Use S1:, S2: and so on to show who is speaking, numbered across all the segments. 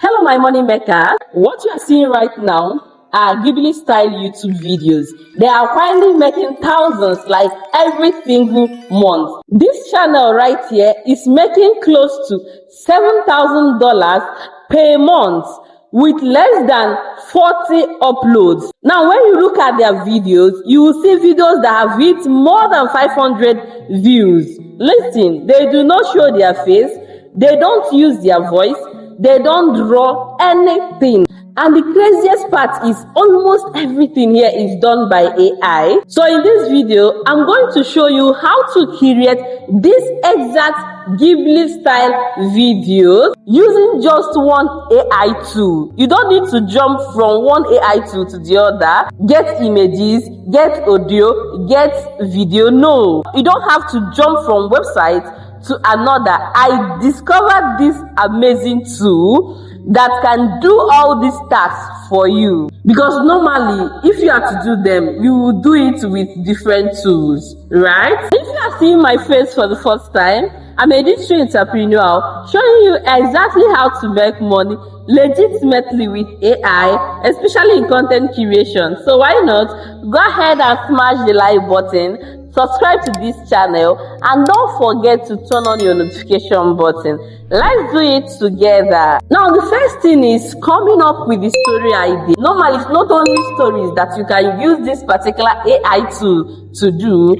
S1: Hello, my money maker. What you are seeing right now are Ghibli-style YouTube videos. They are quietly making thousands like every single month. This channel right here is making close to $7,000 per month with less than 40 uploads. Now, when you look at their videos, you will see videos that have hit more than 500 views. Listen, they do not show their face. They don't use their voice. They don't draw anything. And the craziest part is almost everything here is done by AI. So in this video, I'm going to show you how to create this exact Ghibli style video using just one AI tool. You don't need to jump from one AI tool to the other, get images, get audio, get video. No, you don't have to jump from website to another. I discovered this amazing tool that can do all these tasks for you, because normally if you have to do them, you will do it with different tools, right? If you are seeing my face for the first time, I'm a digital entrepreneur showing you exactly how to make money legitimately with AI, especially in content creation. So why not go ahead and smash the like button, subscribe to this channel, and don't forget to turn on your notification button. Let's do it together. Now, the first thing is coming up with the story idea. Normally, it's not only stories that you can use this particular AI tool to do.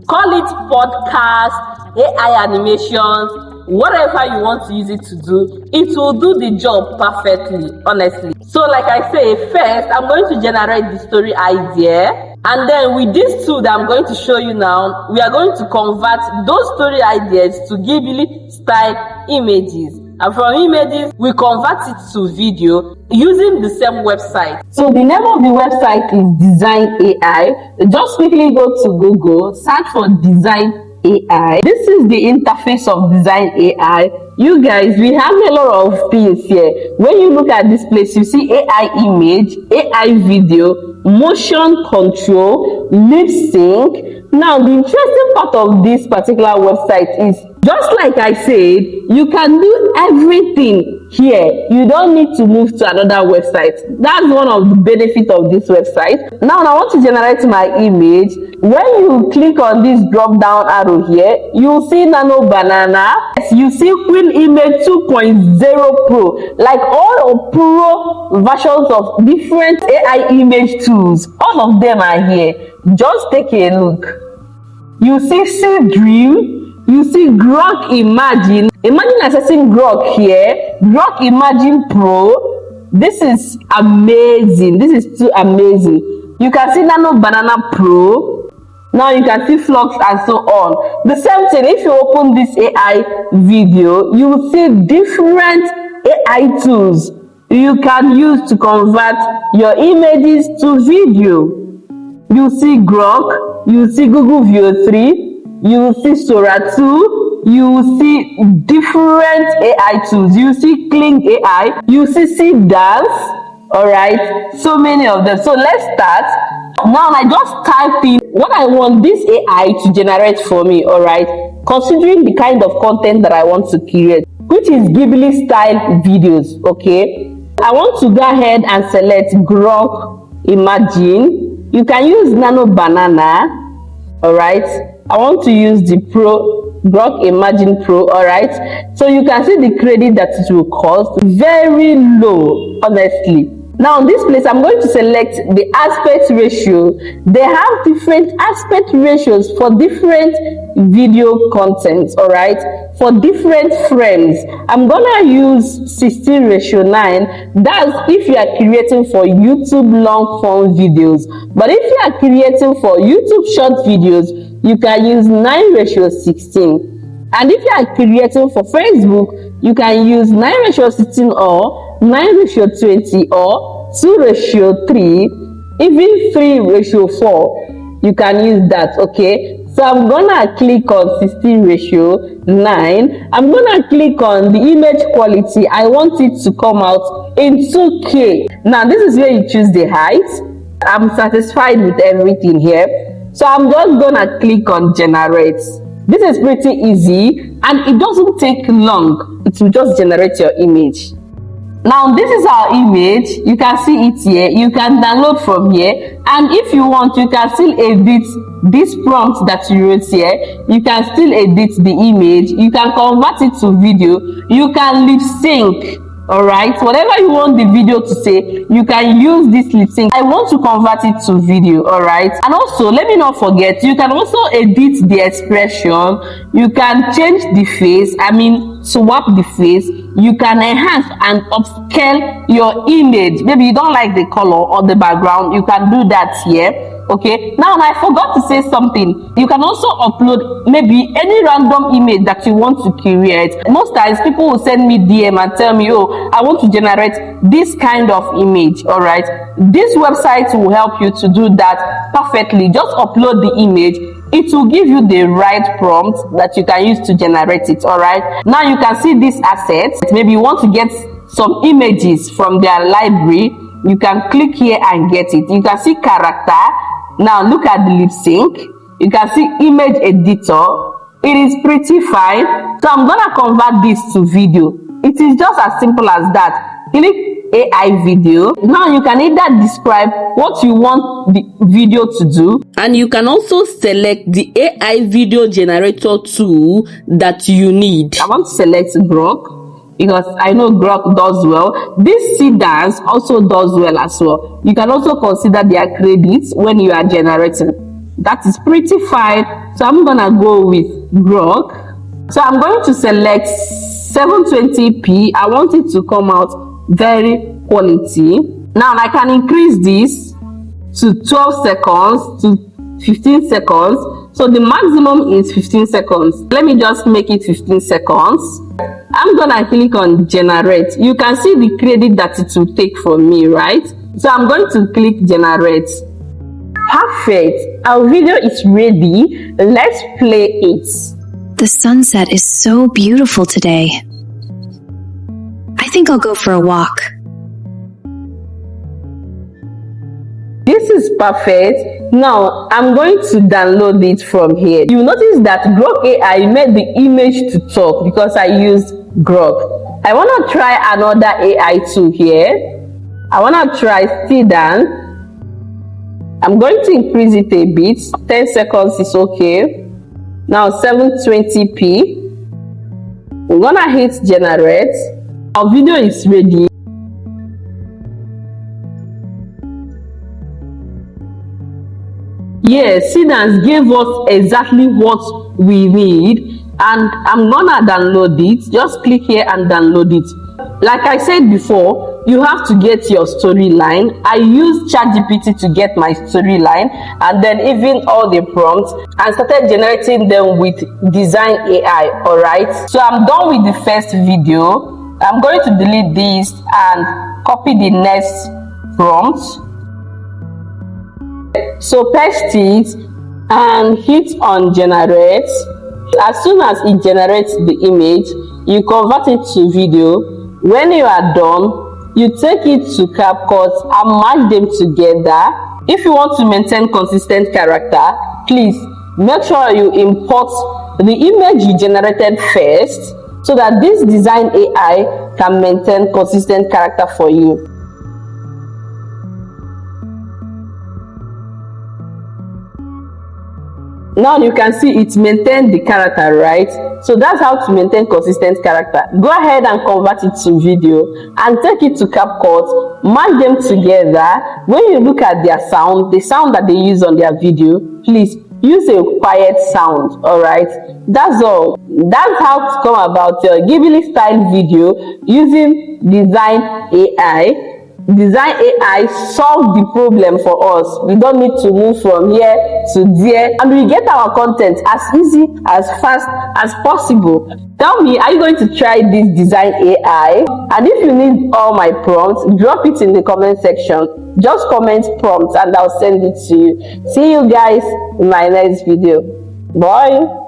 S1: Call it podcast, AI animations, whatever you want to use it to do, it will do the job perfectly, honestly. So like I say, first I'm going to generate the story idea, and then with this tool that I'm going to show you now, we are going to convert those story ideas to Ghibli style images. And from images, we convert it to video using the same website. So the name of the website is Design AI. Just quickly go to Google, search for Design AI. This is the interface of Design AI. You guys, we have a lot of things here. When you look at this place, you see AI image, AI video, motion control, lip sync. Now, the interesting part of this particular website is, just like I said, you can do everything here. You don't need to move to another website. That's one of the benefits of this website. Now, I want to generate my image. When you click on this drop down arrow here, you'll see Nano Banana. You see Queen Image 2.0 Pro. Like all pro versions of different AI image tools. All of them are here. Just take a look. You see Sea Dream. You see Grok Imagine. Imagine accessing Grok here. Grok Imagine Pro. This is amazing. This is too amazing. You can see Nano Banana Pro. Now you can see Flux and so on. The same thing, if you open this AI video, you will see different AI tools you can use to convert your images to video. You see Grok, you see Google View 3, you see Sora 2, you see different AI tools, you see Kling AI, you see Dance, alright, so many of them. So let's start. Now I just type in what I want this AI to generate for me, alright, considering the kind of content that I want to create, which is Ghibli style videos, okay. I want to go ahead and select Grok Imagine. You can use Nano Banana, alright. I want to use the Pro, Grok Imagine Pro, alright. So you can see the credit that it will cost, very low, honestly. Now in this place, I'm going to select the aspect ratio. They have different aspect ratios for different video content, alright, for different frames. I'm gonna use 16:9. That's if you are creating for YouTube long form videos. But if you are creating for YouTube short videos, you can use 9:16. And if you are creating for Facebook, you can use 9:16 or 9:20 or 2:3, even 3:4. You can use that, okay. So I'm gonna click on 16:9. I'm gonna click on the image quality. I want it to come out in 2K. Now this is where you choose the height. I'm satisfied with everything here, so I'm just gonna click on generate. This is pretty easy and it doesn't take long. It will just generate your image. Now this is our image. You can see it here. You can download from here, and if you want, you can still edit this prompt that you wrote here. You can still edit the image. You can convert it to video. You can lip sync. Alright, whatever you want the video to say, you can use this lip sync. I want to convert it to video. Alright, and also let me not forget, you can also edit the expression. You can change the face, swap the face. You can enhance and upscale your image. Maybe you don't like the color or the background, you can do that here. Okay, now I forgot to say something. You can also upload maybe any random image that you want to create. Most times people will send me DM and tell me, oh, I want to generate this kind of image. All right, this website will help you to do that perfectly. Just upload the image. It will give you the right prompt that you can use to generate it. All right, now you can see these assets. Maybe you want to get some images from their library. You can click here and get it. You can see character. Now look at the lip sync. You can see image editor. It is pretty fine. So I'm gonna convert this to video. It is just as simple as that. Click AI video. Now you can either describe what you want the video to do, and you can also select the AI video generator tool that you need. I want to select Grok, because I know Grok does well. This Dance also does well as well. You can also consider their credits when you are generating. That is pretty fine. So I'm gonna go with Grok. So I'm going to select 720p. I want it to come out very quality. Now I can increase this to 12 seconds to 15 seconds. So the maximum is 15 seconds. Let me just make it 15 seconds. I'm gonna click on generate. You can see the credit that it will take from me, right? So I'm going to click generate. Perfect. Our video is ready. Let's play it.
S2: The sunset is so beautiful today. I think I'll go for a walk.
S1: This is perfect. Now I'm going to download it from here. You notice that Grok AI made the image to talk because I used Grok. I want to try another AI tool here. I want to try Dance. I'm going to increase it a bit. 10 seconds is okay. Now 720p. I'm gonna hit generate. Our video is ready. Yes, Dance gave us exactly what we need, and I'm gonna download it. Just click here and download it. Like I said before, you have to get your storyline. I used ChatGPT to get my storyline, and then even all the prompts, and started generating them with Design AI. Alright, so I'm done with the first video. I'm going to delete this and copy the next prompt. So paste it and hit on generate. As soon as it generates the image, you convert it to video. When you are done, you take it to CapCut and match them together. If you want to maintain consistent character, please make sure you import the image you generated first, so that this Design AI can maintain consistent character for you. Now you can see it maintained the character, right? So that's how to maintain consistent character. Go ahead and convert it to video and take it to CapCut, match them together. When you look at their sound, the sound that they use on their video, please use a quiet sound. All right, that's all. That's how to come about your Ghibli-style video using Design AI. Design AI solve the problem for us. We don't need to move from here to there, and we get our content as easy, as fast as possible. Tell me, are you going to try this Design AI? And if you need all my prompts, drop it in the comment section. Just comment prompts and I'll send it to you. See you guys in my next video. Bye.